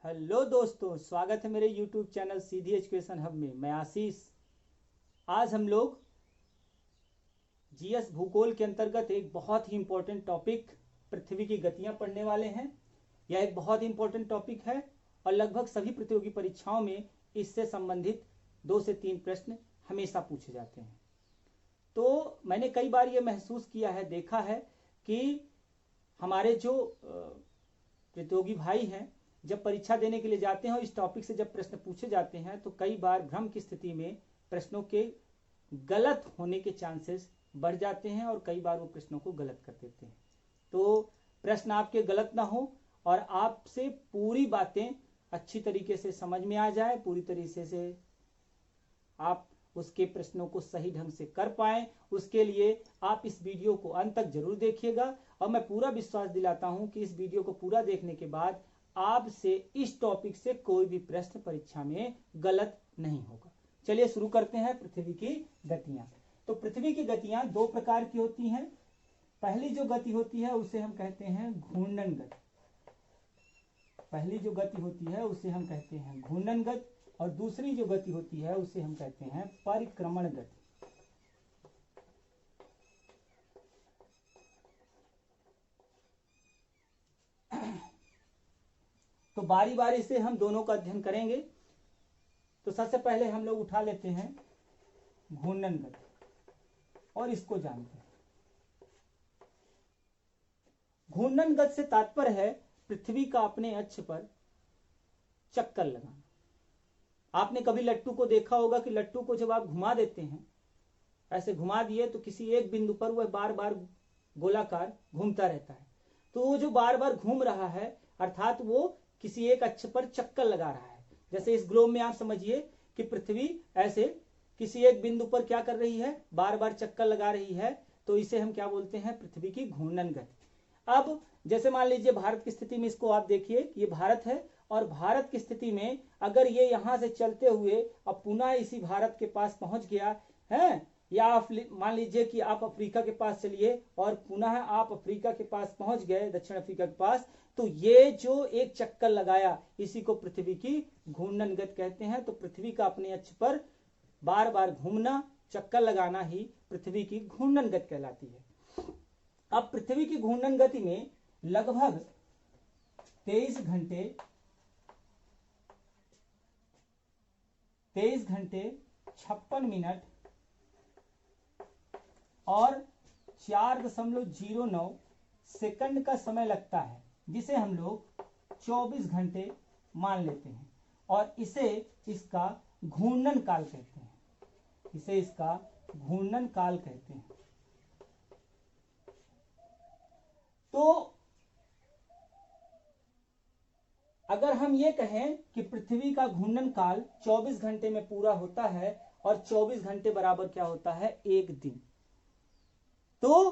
Hello दोस्तों, स्वागत है मेरे YouTube चैनल सीधी एजुकेशन हब में। मैं आशीष। आज हम लोग जीएस भूगोल के अंतर्गत एक बहुत ही इम्पोर्टेंट टॉपिक पृथ्वी की गतियां पढ़ने वाले हैं। यह एक बहुत ही इम्पोर्टेंट टॉपिक है और लगभग सभी प्रतियोगी परीक्षाओं में इससे संबंधित 2 से 3 प्रश्न हमेशा पूछे जाते हैं। तो मैंने कई बार ये महसूस किया है, देखा है कि हमारे जो प्रतियोगी भाई हैं जब परीक्षा देने के लिए जाते हैं और इस टॉपिक से जब प्रश्न पूछे जाते हैं तो कई बार भ्रम की स्थिति में प्रश्नों के गलत होने के चांसेस बढ़ जाते हैं और कई बार वो प्रश्नों को गलत कर देते हैं। तो प्रश्न आपके गलत ना हो और आपसे पूरी बातें अच्छी तरीके से समझ में आ जाए, पूरी तरीके से आप उसके प्रश्नों को सही ढंग से कर पाएं, उसके लिए आप इस वीडियो को अंत तक जरूर देखिएगा। और मैं पूरा विश्वास दिलाता हूं कि इस वीडियो को पूरा देखने के बाद आपसे इस टॉपिक से कोई भी प्रश्न परीक्षा में गलत नहीं होगा। चलिए शुरू करते हैं। पृथ्वी की गतियां। तो पृथ्वी की गतियां 2 प्रकार की होती हैं। पहली जो गति होती है उसे हम कहते हैं घूर्णन गति। पहली जो गति होती है उसे हम कहते हैं घूर्णन गति और दूसरी जो गति होती है उसे हम कहते हैं परिक्रमण गति। तो बारी बारी से हम दोनों का अध्ययन करेंगे। तो सबसे पहले हम लोग उठा लेते हैं घूर्णन गति और इसको जानते हैं। घूर्णन गति से तात्पर्य है पृथ्वी का अपने अक्ष पर चक्कर लगाना। आपने कभी लट्टू को देखा होगा कि लट्टू को जब आप घुमा देते हैं, ऐसे घुमा दिए तो किसी एक बिंदु पर वह बार बार गोलाकार घूमता रहता है। तो वो जो बार बार घूम रहा है अर्थात वो किसी एक अक्ष पर चक्कर लगा रहा है। जैसे इस ग्लोब में आप समझिए कि पृथ्वी ऐसे किसी एक बिंदु पर क्या कर रही है, बार बार चक्कर लगा रही है। तो इसे हम क्या बोलते हैं, पृथ्वी की घूर्णन गति। अब जैसे मान लीजिए भारत की स्थिति में इसको आप देखिए, ये भारत है और भारत की स्थिति में अगर ये यहां से चलते हुए अब पुनः इसी भारत के पास पहुंच गया है, या आप मान लीजिए कि आप अफ्रीका के पास चलिए और पुनः आप अफ्रीका के पास पहुंच गए, दक्षिण अफ्रीका के पास, तो ये जो एक चक्कर लगाया इसी को पृथ्वी की घूर्णन गति कहते हैं। तो पृथ्वी का अपने अक्ष पर बार बार घूमना, चक्कर लगाना ही पृथ्वी की घूर्णन गति कहलाती है। अब पृथ्वी की घूर्णन गति में लगभग 23 घंटे 56 मिनट और 4.09 सेकंड का समय लगता है, जिसे हम लोग 24 घंटे मान लेते हैं और इसे इसका घूर्णन काल कहते हैं। इसे इसका घूर्णन काल कहते हैं। तो अगर हम ये कहें कि पृथ्वी का घूर्णन काल 24 घंटे में पूरा होता है और 24 घंटे बराबर क्या होता है, एक दिन। तो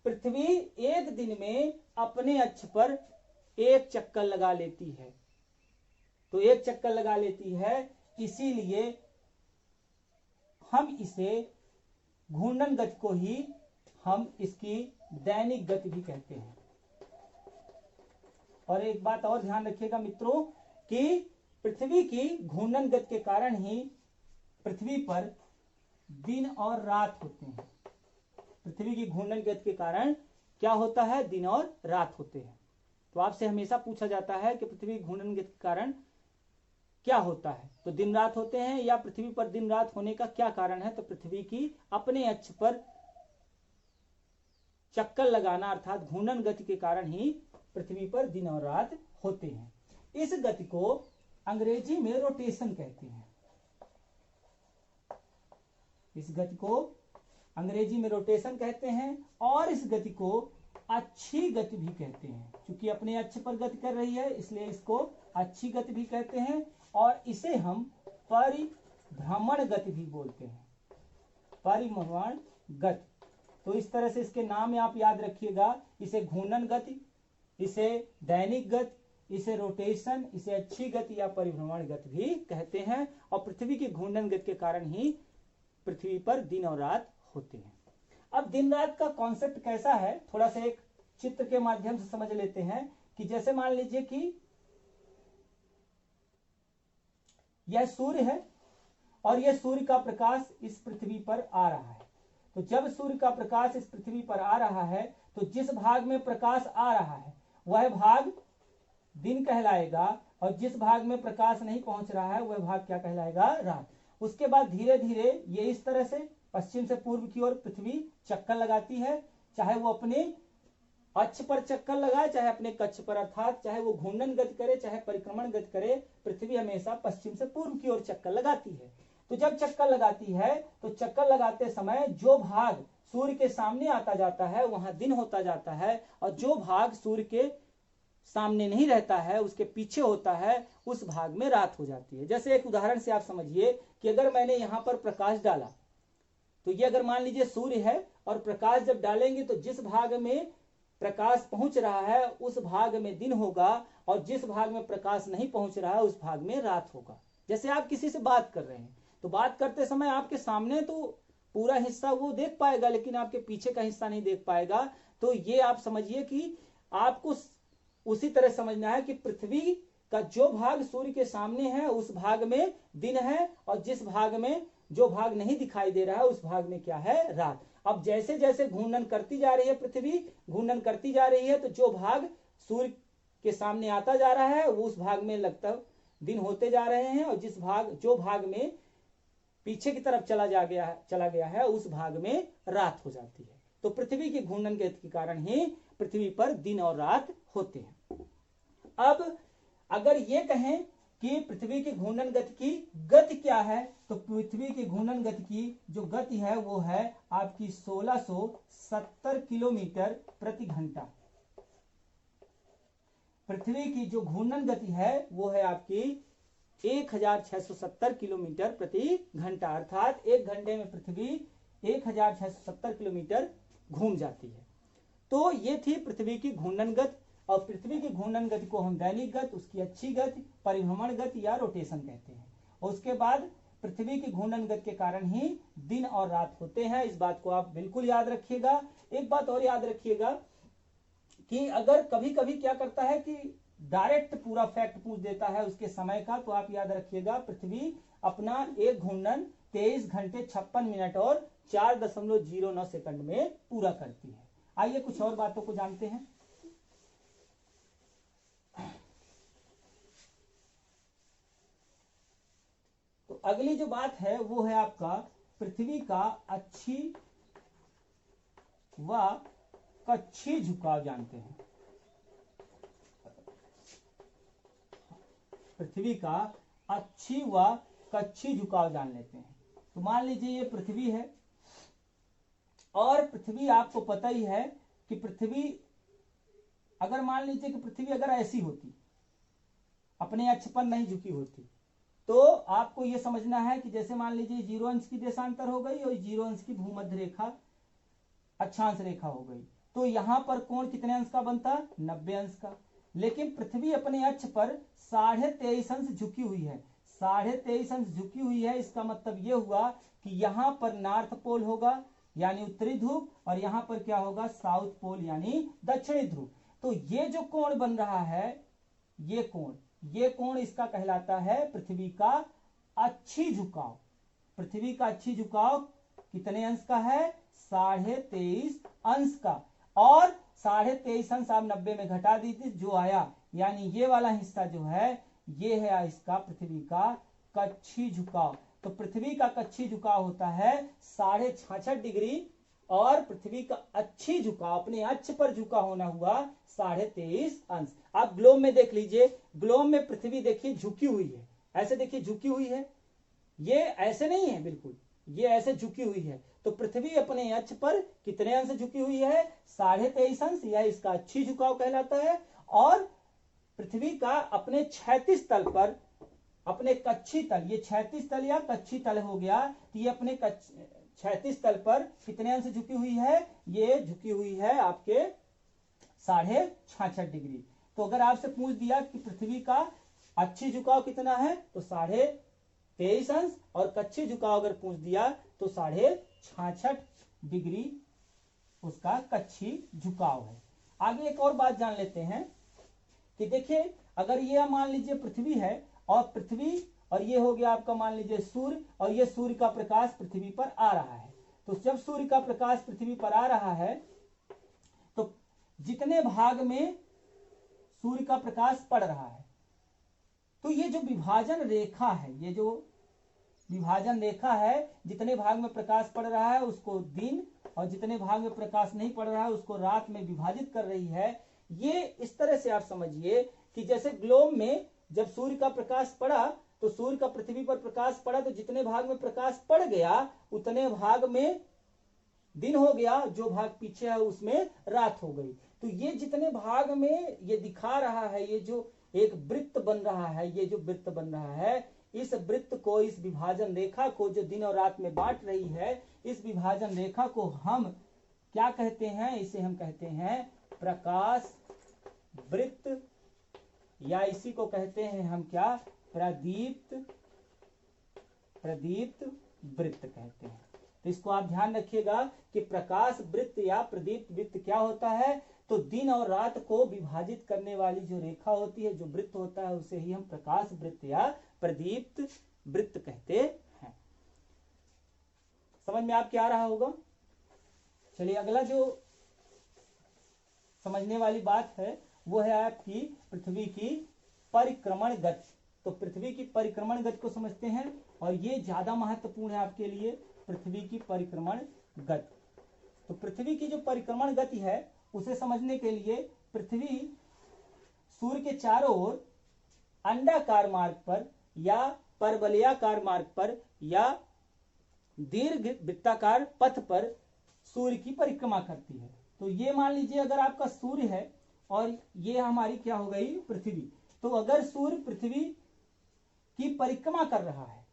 पृथ्वी एक दिन में अपने अक्ष पर एक चक्कर लगा लेती है। तो एक चक्कर लगा लेती है, इसीलिए हम इसे घूर्णन गति को ही हम इसकी दैनिक गति भी कहते हैं। और एक बात और ध्यान रखिएगा मित्रों कि पृथ्वी की घूर्णन गति के कारण ही पृथ्वी पर दिन और रात होते हैं। पृथ्वी की घूर्णन गति के कारण क्या होता है, दिन और रात होते हैं। तो आपसे हमेशा पूछा जाता है कि पृथ्वी की घूर्णन गति के कारण क्या होता है, तो दिन रात होते हैं या पृथ्वी पर दिन रात होने का क्या कारण है। तो पृथ्वी की अपने अक्ष पर चक्कर लगाना अर्थात घूर्णन गति के कारण ही पृथ्वी पर दिन और रात होते हैं। इस गति को अंग्रेजी में रोटेशन कहते हैं। इस गति को अंग्रेजी में रोटेशन कहते हैं और इस गति को अच्छी गति भी कहते हैं। क्योंकि अपने अक्ष पर गति कर रही है इसलिए इसको अच्छी गति भी कहते हैं और इसे हम परिभ्रमण गति भी बोलते हैं। परिभ्रमण गति। तो इस तरह से इसके नाम आप याद रखिएगा। इसे घूर्णन गति, इसे दैनिक गति, इसे रोटेशन, इसे अच्छी गति या परिभ्रमण गति भी कहते हैं। और पृथ्वी की घूर्णन गति के कारण ही पृथ्वी पर दिन और रात होते हैं। अब दिन रात का कॉन्सेप्ट कैसा है, थोड़ा सा एक चित्र के माध्यम से समझ लेते हैं कि जैसे मान लीजिए कि यह सूर्य है और यह सूर्य का प्रकाश इस पृथ्वी पर आ रहा है। तो जब सूर्य का प्रकाश इस पृथ्वी पर आ रहा है तो जिस भाग में प्रकाश आ रहा है वह भाग दिन कहलाएगा, और जिस भाग में प्रकाश नहीं पहुंच रहा है वह भाग क्या कहलाएगा? रात। उसके बाद धीरे धीरे ये इस तरह से पश्चिम से पूर्व की ओर पृथ्वी चक्कर लगाती है, चाहे वो अपने अक्ष पर चक्कर लगाए चाहे अपने कक्ष पर, अर्थात चाहे वो घूर्णन गति करे चाहे परिक्रमण गति करे, पृथ्वी हमेशा पश्चिम से पूर्व की ओर चक्कर लगाती है। तो जब चक्कर लगाती है तो चक्कर लगाते समय जो भाग सूर्य के सामने आता जाता है वहां दिन होता जाता है, और जो भाग सूर्य के सामने नहीं रहता है उसके पीछे होता है उस भाग में रात हो जाती है। जैसे एक उदाहरण से आप समझिए कि अगर मैंने यहां पर प्रकाश डाला तो ये अगर मान लीजिए सूर्य है और प्रकाश जब डालेंगे तो जिस भाग में प्रकाश पहुंच रहा है उस भाग में दिन होगा, और जिस भाग में प्रकाश नहीं पहुंच रहा है उस भाग में रात होगा। जैसे आप किसी से बात कर रहे हैं तो बात करते समय आपके सामने तो पूरा हिस्सा वो देख पाएगा लेकिन आपके पीछे का हिस्सा नहीं देख पाएगा। तो ये आप समझिए कि आपको उसी तरह समझना है कि पृथ्वी का जो भाग सूर्य के सामने है उस भाग में दिन है, और जिस भाग में जो भाग नहीं दिखाई दे रहा है उस भाग में क्या है? रात। अब जैसे जैसे घूर्णन करती जा रही है पृथ्वी, घूर्णन करती जा रही है, तो जो भाग सूर्य के सामने आता जा रहा है वो उस भाग में लगभग दिन होते जा रहे हैं, और जो भाग में पीछे की तरफ चला गया है उस भाग में रात हो जाती है। तो पृथ्वी की घूर्णन गति के कारण ही पृथ्वी पर दिन और रात होते हैं। अब अगर ये कहें कि पृथ्वी की घूर्णन गति की गति क्या है, तो पृथ्वी की घूर्णन गति की जो गति है वो है आपकी 1670 किलोमीटर प्रति घंटा। पृथ्वी की जो घूर्णन गति है वो है आपकी 1670 किलोमीटर प्रति घंटा, अर्थात एक घंटे में पृथ्वी 1670 किलोमीटर घूम जाती है। तो ये थी पृथ्वी की घूर्णन गति, और पृथ्वी की घूर्णन गति को हम दैनिक गति, उसकी अच्छी गति, परिभ्रमण गति या रोटेशन कहते हैं। और उसके बाद पृथ्वी की घूर्णन गति के कारण ही दिन और रात होते हैं। इस बात को आप बिल्कुल याद रखिएगा। एक बात और याद रखिएगा कि अगर कभी कभी क्या करता है कि डायरेक्ट पूरा फैक्ट पूछ देता है उसके समय का, तो आप याद रखिएगा पृथ्वी अपना एक घूर्णन 23 घंटे 56 मिनट और 4.09 सेकंड में पूरा करती है। आइए कुछ और बातों को जानते हैं। तो अगली जो बात है वो है आपका पृथ्वी का अक्षीय व कक्षीय झुकाव जानते हैं। पृथ्वी का अक्षीय व कक्षीय झुकाव जान लेते हैं। तो मान लीजिए ये पृथ्वी है, और पृथ्वी आपको पता ही है कि पृथ्वी अगर मान लीजिए कि पृथ्वी अगर ऐसी होती, अपने अक्ष पर नहीं झुकी होती, तो आपको यह समझना है कि जैसे मान लीजिए 0 अंश की देशांतर हो गई और 0 अंश की भूमध्य रेखा अक्षांश रेखा हो गई, तो यहां पर कोण कितने अंश का बनता? 90 अंश का। लेकिन पृथ्वी अपने अक्ष पर 23.5 अंश झुकी हुई है। 23.5 अंश झुकी हुई है, इसका मतलब यह हुआ कि यहां पर नॉर्थ पोल होगा यानी उत्तरी ध्रुव, और यहां पर क्या होगा? साउथ पोल यानी दक्षिणी ध्रुव। तो ये जो कोण बन रहा है, ये कोण इसका कहलाता है पृथ्वी का अक्षीय झुकाव। पृथ्वी का अक्षीय झुकाव कितने अंश का है? 23.5 अंश का। और 23.5 अंश आप 90 में घटा दीजिए, जो आया यानी ये वाला हिस्सा जो है ये है इसका पृथ्वी का कक्षीय झुकाव। तो पृथ्वी का कक्षीय झुकाव होता है 66.5 डिग्री, और पृथ्वी का अक्षीय झुकाव अपने अक्ष पर झुका होना हुआ 23.5 अंश। आप ग्लोब में देख लीजिए, ग्लोब में पृथ्वी देखिए झुकी हुई है, ऐसे देखिए झुकी हुई है, ये ऐसे नहीं है बिल्कुल, ये ऐसे झुकी हुई है। तो पृथ्वी अपने अक्ष पर कितने अंश झुकी हुई है? 23.5 अंश, यह इसका अक्षीय झुकाव कहलाता है। और पृथ्वी का अपने क्षैतिज तल पर, अपने कक्षीय तल, ये क्षैतिज तल या कक्षीय तल हो गया, तो ये अपने क्षैतिज तल पर कितने अंश झुकी हुई है? ये झुकी हुई है आपके 66.5 डिग्री। तो अगर आपसे पूछ दिया कि पृथ्वी का अक्षीय झुकाव कितना है, तो 23.5 अंश, और कक्षीय झुकाव अगर पूछ दिया तो 66.5 डिग्री उसका कक्षीय झुकाव है। आगे एक और बात जान लेते हैं कि देखिए, अगर ये मान लीजिए पृथ्वी है और पृथ्वी और ये हो गया आपका मान लीजिए सूर्य, और ये सूर्य का प्रकाश पृथ्वी पर आ रहा है। तो जब सूर्य का प्रकाश पृथ्वी पर आ रहा है तो जितने भाग में सूर्य का प्रकाश पड़ रहा है, तो ये जो विभाजन रेखा है, ये जो विभाजन रेखा है, जितने भाग में प्रकाश पड़ रहा है उसको दिन, और जितने भाग में प्रकाश नहीं पड़ रहा है उसको रात में विभाजित कर रही है। ये इस तरह से आप समझिए कि जैसे ग्लोब में जब सूर्य का प्रकाश पड़ा तो सूर्य का पृथ्वी पर प्रकाश पड़ा, तो जितने भाग में प्रकाश पड़ गया उतने भाग में दिन हो गया, जो भाग पीछे है उसमें रात हो गई। तो ये जितने भाग में ये दिखा रहा है, ये जो एक वृत्त बन रहा है, ये जो वृत्त बन रहा है, इस वृत्त को, इस विभाजन रेखा को जो दिन और रात में बांट रही है, इस विभाजन रेखा को हम क्या कहते हैं? इसे हम कहते हैं प्रकाश वृत्त, या इसी को कहते हैं हम क्या? प्रदीप्त वृत्त कहते हैं। तो इसको आप ध्यान रखिएगा कि प्रकाश वृत्त या प्रदीप्त वृत्त क्या होता है। तो दिन और रात को विभाजित करने वाली जो रेखा होती है, जो वृत्त होता है, उसे ही हम प्रकाश वृत्त या प्रदीप्त वृत्त कहते हैं। समझ में आपके आ रहा होगा? चलिए अगला जो समझने वाली बात है वो है आपकी पृथ्वी की परिक्रमण गति। तो पृथ्वी की परिक्रमण गति को समझते हैं, और ये ज्यादा महत्वपूर्ण है आपके लिए, पृथ्वी की परिक्रमण गति। तो पृथ्वी की जो परिक्रमण गति है उसे समझने के लिए पृथ्वी सूर्य के चारों ओर अंडाकार मार्ग पर या परवलयाकार मार्ग पर या दीर्घ वृत्ताकार पथ पर सूर्य की परिक्रमा करती है। तो ये मान लीजिए अगर आपका सूर्य है और ये हमारी क्या हो गई? पृथ्वी। तो अगर सूर्य पृथ्वी की परिक्रमा कर रहा है,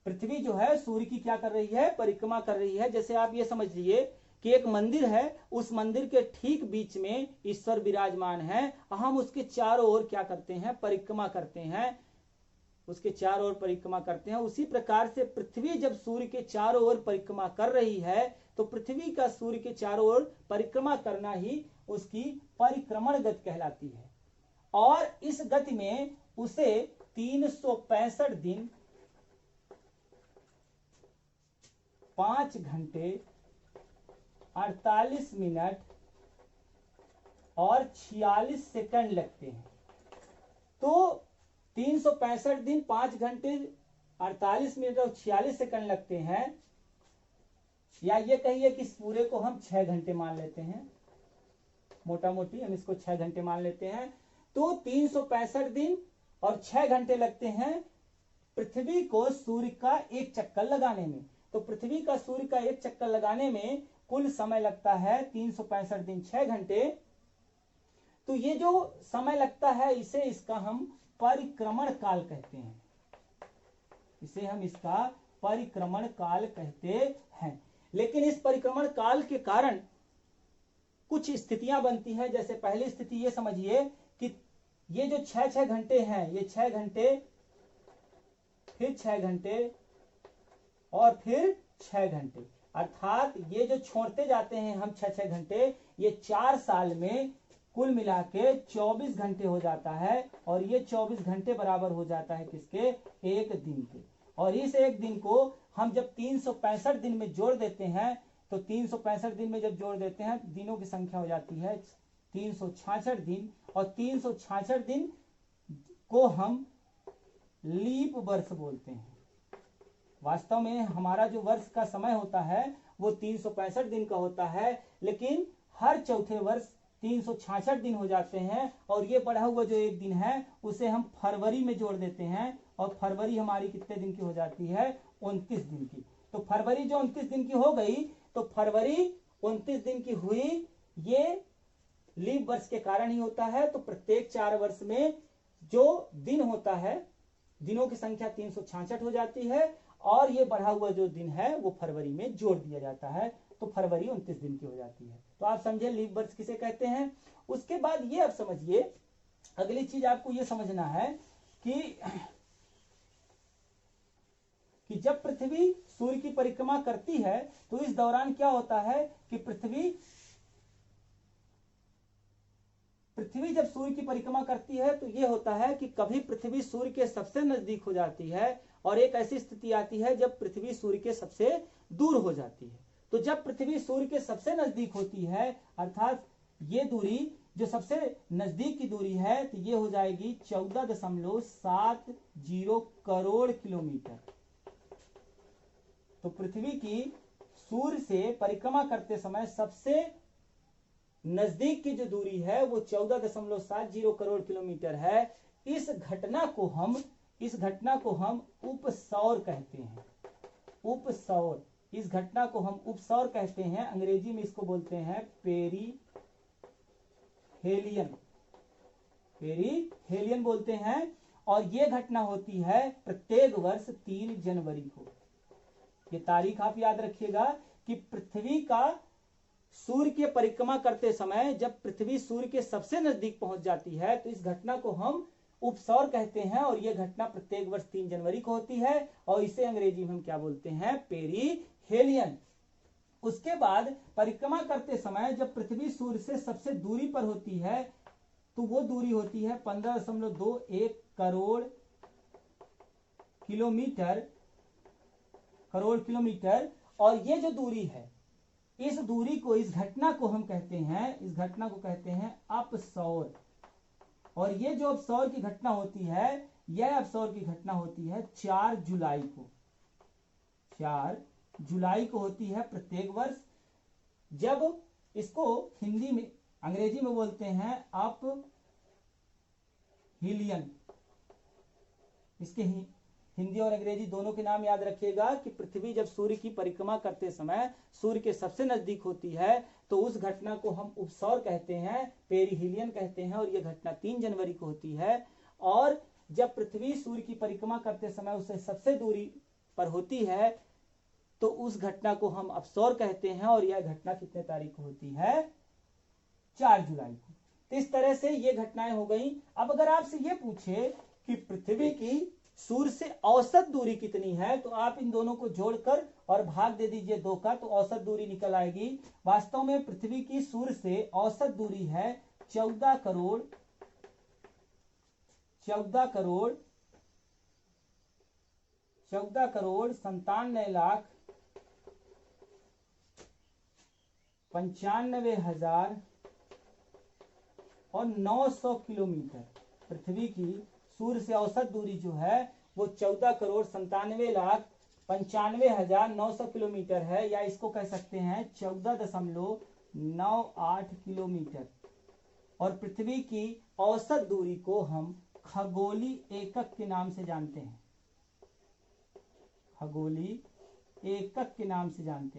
पृथ्वी जो है सूर्य की क्या कर रही है? परिक्रमा कर रही है। जैसे आप ये समझ लीजिए कि एक मंदिर है, उस मंदिर के ठीक बीच में ईश्वर विराजमान है, हम उसके चारों ओर क्या करते हैं? परिक्रमा करते हैं, उसके चारों ओर परिक्रमा करते हैं। उसी प्रकार से पृथ्वी जब सूर्य के चारों ओर परिक्रमा कर रही है तो पृथ्वी का सूर्य के चारों ओर परिक्रमा करना ही उसकी परिक्रमण गति कहलाती है। और इस गति में उसे 365 दिन 5 घंटे 48 मिनट और 46 सेकंड लगते हैं। तो 365 दिन 5 घंटे 48 मिनट और 46 सेकंड लगते हैं, या ये कहिए कि इस पूरे को हम 6 घंटे मान लेते हैं, मोटा मोटी हम इसको 6 घंटे मान लेते हैं। तो 365 दिन और 6 घंटे लगते हैं पृथ्वी को सूर्य का एक चक्कर लगाने में। तो पृथ्वी का सूर्य का एक चक्कर लगाने में कुल समय लगता है 365 दिन 6 घंटे। तो ये जो समय लगता है इसे इसका हम परिक्रमण काल कहते हैं, इसे हम इसका परिक्रमण काल कहते हैं। लेकिन इस परिक्रमण काल के कारण कुछ स्थितियां बनती हैं। जैसे पहली स्थिति ये समझिए कि ये जो 6 घंटे हैं, ये 6 घंटे, फिर 6 घंटे और फिर 6 घंटे, अर्थात ये जो छोड़ते जाते हैं हम 6 घंटे, ये 4 साल में कुल मिला के 24 घंटे हो जाता है। और ये 24 घंटे बराबर हो जाता है किसके? एक दिन के। और इस एक दिन को हम जब 365 दिन में जोड़ देते हैं, तो 365 दिन में जब जोड़ देते हैं दिनों की संख्या हो जाती है 366 दिन। और 366 दिन को हम लीप वर्ष बोलते हैं। वास्तव में हमारा जो वर्ष का समय होता है वो 365 दिन का होता है, लेकिन हर चौथे वर्ष 366 दिन हो जाते हैं। और ये बढ़ा हुआ जो एक दिन है उसे हम फरवरी में जोड़ देते हैं, और फरवरी हमारी कितने दिन की हो जाती है? 29 दिन की। तो फरवरी जो 29 दिन की हो गई, तो फरवरी 29 दिन की हुई, ये लीप वर्ष के कारण ही होता है। तो प्रत्येक 4 वर्ष में जो दिन होता है, दिनों की संख्या 366 हो जाती है, और ये बढ़ा हुआ जो दिन है वो फरवरी में जोड़ दिया जाता है, तो फरवरी 29 दिन की हो जाती है। तो आप समझे लीप वर्ष किसे कहते हैं। उसके बाद ये आप समझिए, अगली चीज आपको ये समझना है कि जब पृथ्वी सूर्य की परिक्रमा करती है तो इस दौरान क्या होता है कि पृथ्वी पृथ्वी जब सूर्य की परिक्रमा करती है तो ये होता है कि कभी पृथ्वी सूर्य के सबसे नजदीक हो जाती है और एक ऐसी स्थिति आती है जब पृथ्वी सूर्य के सबसे दूर हो जाती है। तो जब पृथ्वी सूर्य के सबसे नजदीक होती है, अर्थात ये दूरी जो सबसे नजदीक की दूरी है, तो ये हो जाएगी 14.70 करोड़ किलोमीटर। तो पृथ्वी की सूर्य से परिक्रमा करते समय सबसे नजदीक की जो दूरी है वो 14.70 करोड़ किलोमीटर है। इस घटना को हम उपसौर कहते हैं। उपसौर, इस घटना को हम उपसौर कहते हैं। अंग्रेजी में इसको बोलते हैं पेरीहेलियन बोलते हैं। और ये घटना होती है प्रत्येक वर्ष 3 जनवरी को। ये तारीख आप याद रखिएगा कि पृथ्वी का सूर्य की परिक्रमा करते समय जब पृथ्वी सूर्य के सबसे नजदीक पहुंच जाती है तो इस घटना को हम उपसौर कहते हैं। और यह घटना प्रत्येक वर्ष 3 जनवरी को होती है और इसे अंग्रेजी में हम क्या बोलते हैं? पेरीहेलियन। उसके बाद परिक्रमा करते समय जब पृथ्वी सूर्य से सबसे दूरी पर होती है तो वो दूरी होती है 15.21 करोड़ किलोमीटर। और ये जो दूरी है, इस दूरी को, इस घटना को हम कहते हैं अपसौर। और ये जो अपसौर की घटना होती है, यह अपसौर की घटना होती है 4 जुलाई को होती है प्रत्येक वर्ष। जब इसको हिंदी में, अंग्रेजी में बोलते हैं अपहीलियन। इसके हिंदी और अंग्रेजी दोनों के नाम याद रखिएगा कि पृथ्वी जब सूर्य की परिक्रमा करते समय सूर्य के सबसे नजदीक होती है तो उस घटना को हम उपसौर कहते हैं, पेरीहेलियन कहते हैं। और यह घटना 3 जनवरी को होती है। और जब पृथ्वी सूर्य की परिक्रमा करते समय उससे सबसे दूरी पर होती है तो उस घटना को हम अपसौर कहते हैं। और यह घटना कितने तारीख को होती है? 4 जुलाई को। तो इस तरह से ये घटनाएं हो गई। अब अगर आपसे ये पूछे कि पृथ्वी की सूर्य से औसत दूरी कितनी है, तो आप इन दोनों को जोड़कर और भाग दे दीजिए 2 का, तो औसत दूरी निकल आएगी। वास्तव में पृथ्वी की सूर्य से औसत दूरी है 14 करोड़ 97,95,900 किलोमीटर। पृथ्वी की सूर्य से औसत दूरी जो है वो 14,97,95,900 किलोमीटर है, या इसको कह सकते हैं 14.98 किलोमीटर। और पृथ्वी की औसत दूरी को हम खगोली एकक के नाम से जानते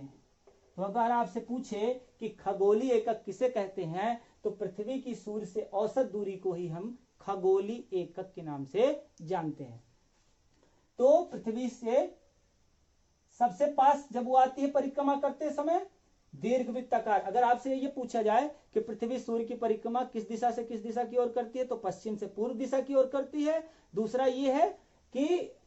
हैं। तो अगर आपसे पूछे कि खगोली एकक किसे कहते हैं, तो पृथ्वी की सूर्य से औसत दूरी को ही हम खगोली एकक के नाम से जानते हैं। तो पृथ्वी से सबसे पास जब वो आती है परिक्रमा करते समय, दीर्घवृत्ताकार। अगर आपसे ये पूछा जाए कि पृथ्वी सूर्य की परिक्रमा किस दिशा से किस दिशा की ओर करती है, तो पश्चिम से पूर्व दिशा की ओर करती है। दूसरा ये है कि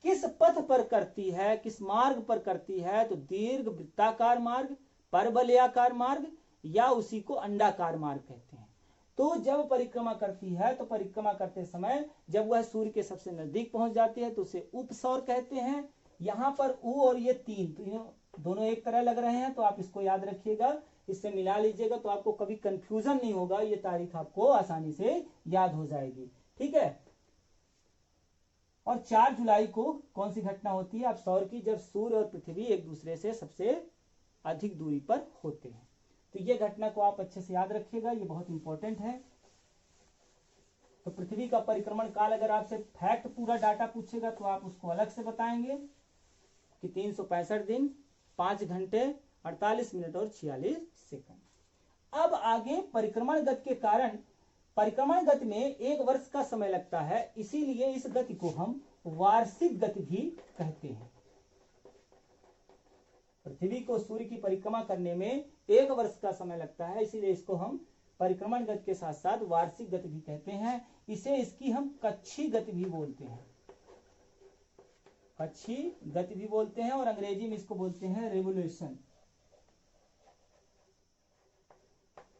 किस पथ पर करती है, किस मार्ग पर करती है, तो दीर्घवृत्ताकार मार्ग, परवलयाकार मार्ग, या उसी को अंडाकार मार्ग कहते हैं। तो जब परिक्रमा करती है तो परिक्रमा करते समय जब वह सूर्य के सबसे नजदीक पहुंच जाती है तो उसे उपसौर कहते हैं। यहां पर उ और ये 3 तो दोनों एक तरह लग रहे हैं, तो आप इसको याद रखिएगा, इससे मिला लीजिएगा तो आपको कभी कंफ्यूजन नहीं होगा, ये तारीख आपको आसानी से याद हो जाएगी। ठीक है। और 4 जुलाई को कौन सी घटना होती है अपसौर की? जब सूर्य और पृथ्वी एक दूसरे से सबसे अधिक दूरी पर होते हैं। तो ये घटना को आप अच्छे से याद रखिएगा, ये बहुत इंपॉर्टेंट है। तो पृथ्वी का परिक्रमण काल अगर आपसे फैक्ट पूरा डाटा पूछेगा तो आप उसको अलग से बताएंगे कि 365 दिन 5 घंटे 48 मिनट और 46 सेकंड। अब आगे परिक्रमण गति के कारण, परिक्रमण गति में 1 वर्ष का समय लगता है, इसीलिए इस गति को हम वार्षिक गति भी कहते हैं। पृथ्वी को सूर्य की परिक्रमा करने में 1 वर्ष का समय लगता है, इसीलिए इसको हम परिक्रमण गति के साथ साथ वार्षिक गति भी कहते हैं। इसे इसकी हम कक्षीय गति भी बोलते हैं, कक्षीय गति भी बोलते हैं, और अंग्रेजी में इसको बोलते हैं रेवोल्यूशन।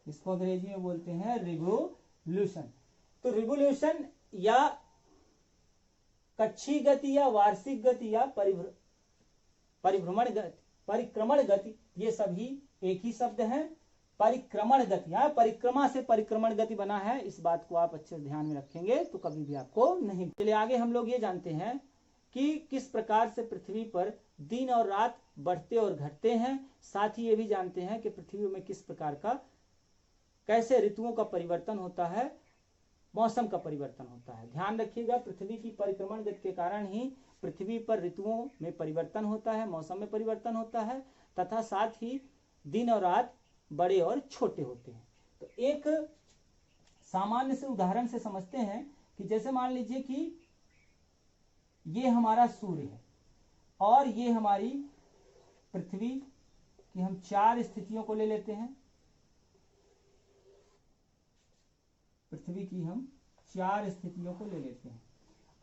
इसको अंग्रेजी में बोलते हैं रिवोल्यूशन। तो रिवोल्यूशन या कक्षीय गति या वार्षिक गति या परिभ्रमण गति, परिक्रमण गति, ये सभी एक ही शब्द है। परिक्रमण गति, यहाँ परिक्रमा से परिक्रमण गति बना है, इस बात को आप अच्छे से ध्यान में रखेंगे तो कभी भी आपको नहीं। चलिए आगे हम लोग ये जानते हैं कि किस प्रकार से पृथ्वी पर दिन और रात बढ़ते और घटते हैं। साथ ही ये भी जानते हैं कि पृथ्वी में किस प्रकार का, कैसे ऋतुओं का परिवर्तन होता है, मौसम का परिवर्तन होता है। ध्यान रखिएगा, पृथ्वी की परिक्रमण गति के कारण ही पृथ्वी पर ऋतुओं में परिवर्तन होता है, मौसम में परिवर्तन होता है, तथा साथ ही दिन और रात बड़े और छोटे होते हैं। तो एक सामान्य से उदाहरण से समझते हैं कि जैसे मान लीजिए कि ये हमारा सूर्य है और ये हमारी पृथ्वी की हम 4 स्थितियों को ले लेते हैं। पृथ्वी की हम 4 स्थितियों को ले लेते हैं।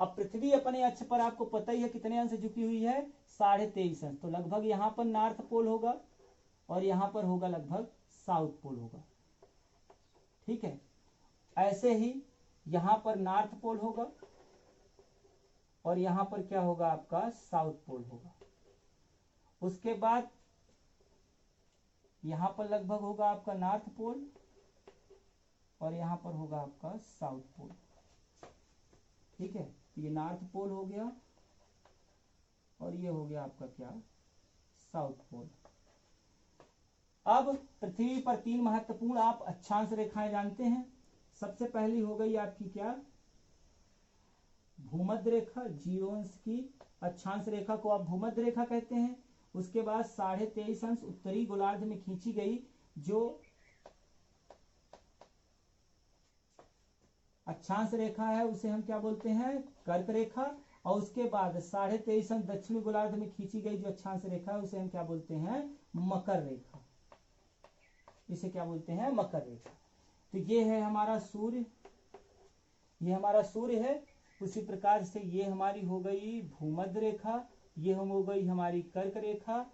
अब पृथ्वी अपने अक्ष पर आपको पता ही है कितने अंश झुकी हुई है, 23.5 अंश। तो लगभग यहां पर नॉर्थ पोल होगा और यहां पर होगा लगभग साउथ पोल होगा। ठीक है, ऐसे ही यहां पर नॉर्थ पोल होगा और यहां पर क्या होगा आपका साउथ पोल होगा। उसके बाद यहां पर लगभग होगा आपका नॉर्थ पोल और यहां पर होगा आपका साउथ पोल। ठीक है, तो ये नॉर्थ पोल हो गया और ये हो गया आपका क्या, साउथ पोल। अब पृथ्वी पर 3 महत्वपूर्ण आप अक्षांश रेखाएं जानते हैं। सबसे पहली हो गई आपकी क्या, भूमध्य रेखा, 0 अंश की अक्षांश रेखा को आप भूमध्य रेखा कहते हैं। उसके बाद 23.5 अंश उत्तरी गोलार्ध में खींची गई जो अक्षांश रेखा है उसे हम क्या बोलते हैं, कर्क रेखा। और उसके बाद 23.5 अंश दक्षिणी गोलार्ध में खींची गई जो अक्षांश रेखा है उसे हम क्या बोलते हैं, मकर रेखा। इसे क्या बोलते हैं, मकर रेखा। तो ये है हमारा सूर्य, ये हमारा सूर्य है। उसी प्रकार से ये हमारी हो गई भूमध्य रेखा, ये हम हो गई हमारी कर्क रेखा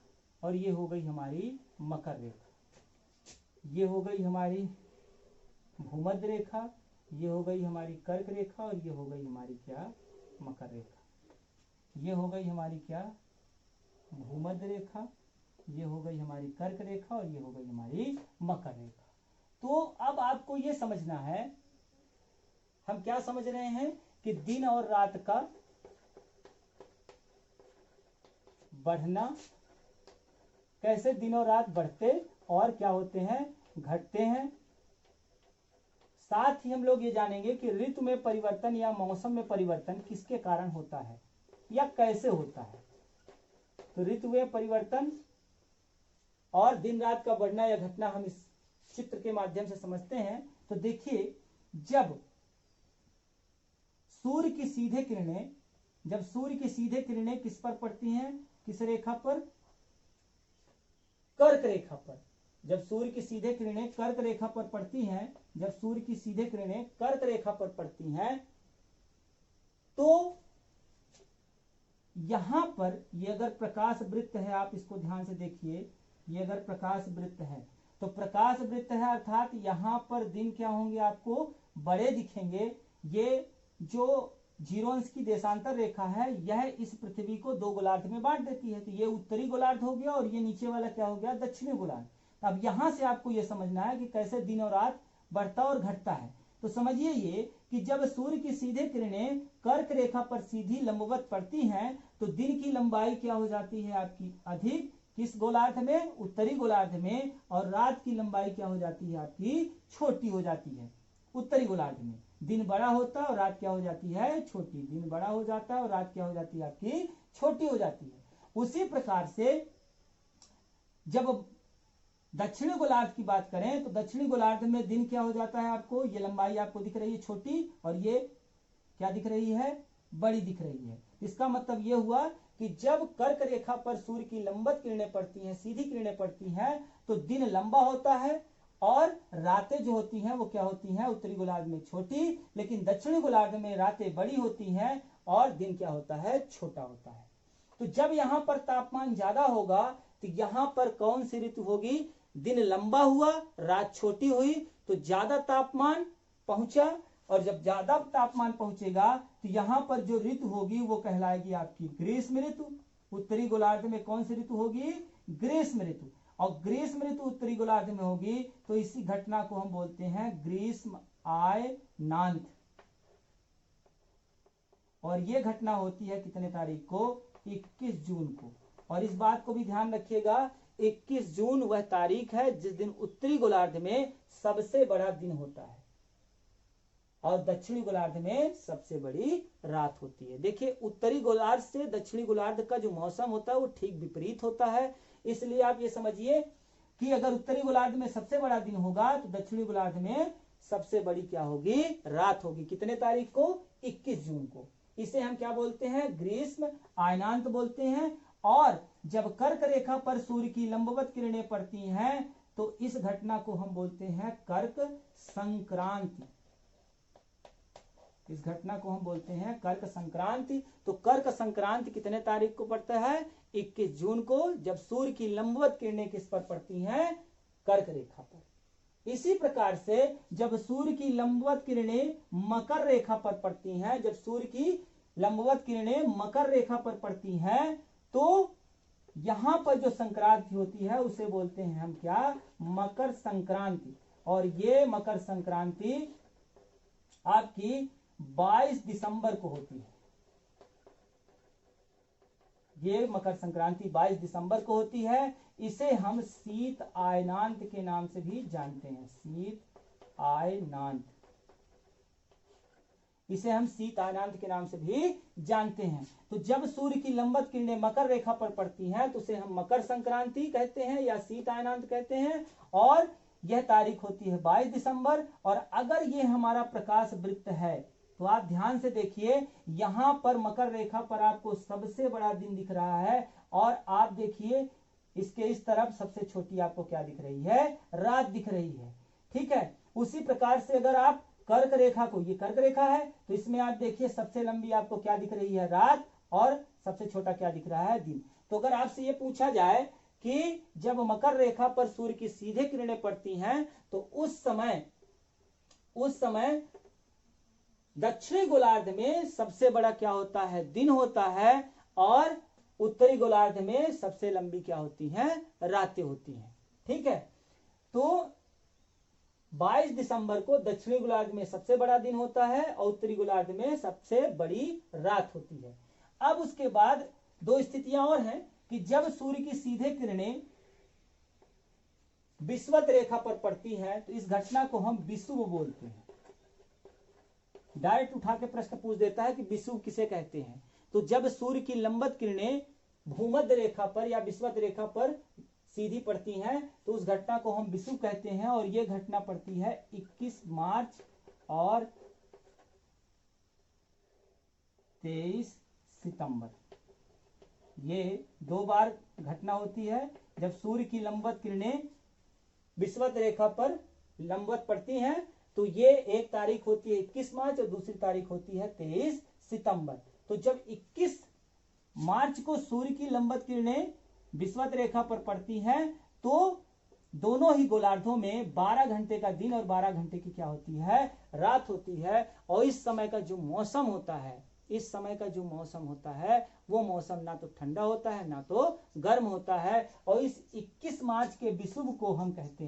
और ये हो गई हमारी मकर रेखा। ये हो गई हमारी भूमध्य रेखा, ये हो गई हमारी कर्क रेखा और ये हो गई हमारी क्या, मकर रेखा। ये हो गई हमारी क्या, भूमध्य रेखा, ये हो गई हमारी कर्क रेखा और ये हो गई हमारी मकर रेखा। तो अब आपको ये समझना है, हम क्या समझ रहे हैं कि दिन और रात का बढ़ना, कैसे दिन और रात बढ़ते और क्या होते हैं, घटते हैं। साथ ही हम लोग ये जानेंगे कि ऋतु में परिवर्तन या मौसम में परिवर्तन किसके कारण होता है या कैसे होता है। तो ऋतु में परिवर्तन और दिन रात का बढ़ना या घटना हम इस चित्र के माध्यम से समझते हैं। तो देखिए, जब सूर्य की सीधे किरणें, जब सूर्य की सीधे किरणें किस पर पड़ती हैं, किस रेखा पर, कर्क रेखा पर। जब सूर्य की सीधे किरणें कर्क रेखा पर पड़ती हैं, जब सूर्य की सीधे किरणें कर्क रेखा पर पड़ती हैं, तो यहां पर ये अगर प्रकाश वृत्त है, आप इसको ध्यान से देखिए, ये अगर प्रकाश वृत्त है तो प्रकाश वृत्त है अर्थात यहां पर दिन क्या होंगे, आपको बड़े दिखेंगे। ये जो 0 अंश की देशांतर रेखा है यह इस पृथ्वी को 2 गोलार्ध में बांट देती है। तो ये उत्तरी गोलार्ध हो गया और ये नीचे वाला क्या हो गया, दक्षिणी गोलार्ध। अब यहां से आपको यह समझना है कि कैसे दिन और रात बढ़ता और घटता है। तो समझिए ये कि जब सूर्य की सीधे किरणें कर्क रेखा पर सीधी लंबवत पड़ती हैं तो दिन की लंबाई क्या हो जाती है आपकी अधिक, किस गोलार्ध में, उत्तरी गोलार्ध में, और रात की लंबाई क्या हो जाती है आपकी छोटी हो जाती है, उत्तरी गोलार्ध में। दिन बड़ा होता है और रात क्या हो जाती है, छोटी। दिन बड़ा हो जाता है और रात क्या हो जाती है आपकी छोटी हो जाती है। उसी प्रकार से जब दक्षिणी गोलार्ध की बात करें तो दक्षिणी गोलार्ध में दिन क्या हो जाता है, आपको ये लंबाई आपको दिख रही है छोटी और ये क्या दिख रही है, बड़ी दिख रही है। इसका मतलब ये हुआ कि जब कर्क रेखा पर सूर्य की लंबवत किरणें पड़ती हैं, सीधी किरणें पड़ती हैं, तो दिन लंबा होता है और रातें जो होती हैं वो क्या होती हैं, उत्तरी गोलार्ध में छोटी, लेकिन दक्षिणी गोलार्ध में रातें बड़ी होती हैं और दिन क्या होता है, छोटा होता है। तो जब यहां पर तापमान ज्यादा होगा तो यहां पर कौन सी ऋतु होगी, दिन लंबा हुआ, रात छोटी हुई, तो ज्यादा तापमान पहुंचा, और जब ज्यादा तापमान पहुंचेगा तो यहां पर जो ऋतु होगी वो कहलाएगी आपकी ग्रीष्म ऋतु। उत्तरी गोलार्ध में कौन सी ऋतु होगी? ग्रीष्म ऋतु। और ग्रीष्म ऋतु उत्तरी गोलार्ध में होगी तो इसी घटना को हम बोलते हैं ग्रीष्म आयनांत। और ये घटना होती है कितने तारीख को? 21 जून को। और इस बात को भी ध्यान रखिएगा, 21 जून वह तारीख है जिस दिन उत्तरी गोलार्ध में सबसे बड़ा दिन होता है और दक्षिणी गोलार्ध में सबसे बड़ी रात होती है। देखिए, उत्तरी गोलार्ध से दक्षिणी गोलार्ध का जो मौसम होता है वो ठीक विपरीत होता है। इसलिए आप ये समझिए कि अगर उत्तरी गोलार्ध में सबसे बड़ा दिन होगा तो दक्षिणी गोलार्ध में सबसे बड़ी क्या होगी? रात होगी। कितने तारीख को? 21 जून को। इसे हम क्या बोलते हैं? ग्रीष्म आयनांत बोलते हैं। और जब कर्क रेखा पर सूर्य की लंबवत किरणें पड़ती हैं तो इस घटना को हम बोलते हैं कर्क संक्रांति। इस घटना को हम बोलते हैं कर्क संक्रांति। तो कर्क संक्रांति कितने तारीख को पड़ता है? 21 जून को, जब सूर्य की लंबवत किरणें किस पर पड़ती हैं? कर्क रेखा पर। इसी प्रकार से जब सूर्य की लंबवत किरणें मकर रेखा पर पड़ती हैं, जब सूर्य की लंबवत किरणें मकर रेखा पर पड़ती हैं तो यहां पर जो संक्रांति होती है उसे बोलते हैं हम क्या? मकर संक्रांति। और ये मकर संक्रांति आपकी 22 दिसंबर को होती है। ये मकर संक्रांति 22 दिसंबर को होती है। इसे हम शीत आयनांत के नाम से भी जानते हैं। शीत आयनांत, इसे हम शीत आयनांत के नाम से भी जानते हैं। तो जब सूर्य की लंबवत किरणें मकर रेखा पर पड़ती हैं तो उसे हम मकर संक्रांति कहते हैं या शीत आयनांत कहते हैं। और यह तारीख होती है 22 दिसंबर। और अगर ये हमारा प्रकाश वृत्त है तो आप ध्यान से देखिए, यहां पर मकर रेखा पर आपको सबसे बड़ा दिन दिख रहा है और आप देखिए इसके इस तरफ सबसे छोटी आपको क्या दिख रही है? रात दिख रही है। ठीक है। उसी प्रकार से अगर आप कर्क रेखा को, ये कर्क रेखा है, तो इसमें आप देखिए सबसे लंबी आपको क्या दिख रही है? रात। और सबसे छोटा क्या दिख रहा है? दिन। तो अगर आपसे ये पूछा जाए कि जब मकर रेखा पर सूर्य की सीधे किरणें पड़ती हैं तो उस समय दक्षिणी गोलार्ध में सबसे बड़ा क्या होता है? दिन होता है। और उत्तरी गोलार्ध में सबसे लंबी क्या होती हैं? रातें होती हैं। ठीक है। तो 22 दिसंबर को दक्षिणी गोलार्ध में सबसे बड़ा दिन होता है और उत्तरी गोलार्ध में सबसे बड़ी रात होती है। अब उसके बाद दो स्थितियां और हैं कि जब सूर्य की सीधे किरणें विषुवत रेखा पर पड़ती हैं तो इस घटना को हम विषुव बोलते हैं। डायरेक्ट उठा के प्रश्न पूछ देता है कि विषुव किसे कहते हैं? तो जब सूर्य की लंबवत किरणें भूमध्य रेखा पर या विषुवत रेखा पर सीधी पड़ती हैं तो उस घटना को हम विषुव कहते हैं। और यह घटना पड़ती है 21 मार्च और 23 सितंबर। ये दो बार घटना होती है जब सूर्य की लंबवत किरणें विषुवत रेखा पर लंबवत पड़ती हैं। तो ये एक तारीख होती है 21 मार्च और दूसरी तारीख होती है 23 सितंबर। तो जब 21 मार्च को सूर्य की लंबवत किरणें विषुवत रेखा पर पड़ती हैं तो दोनों ही गोलार्धों में 12 घंटे का दिन और 12 घंटे की क्या होती है? रात होती है। और इस समय का जो मौसम होता है, वो मौसम ना तो ठंडा होता है ना तो गर्म होता है। और इस 21 मार्च के विषुव को हम कहते हैं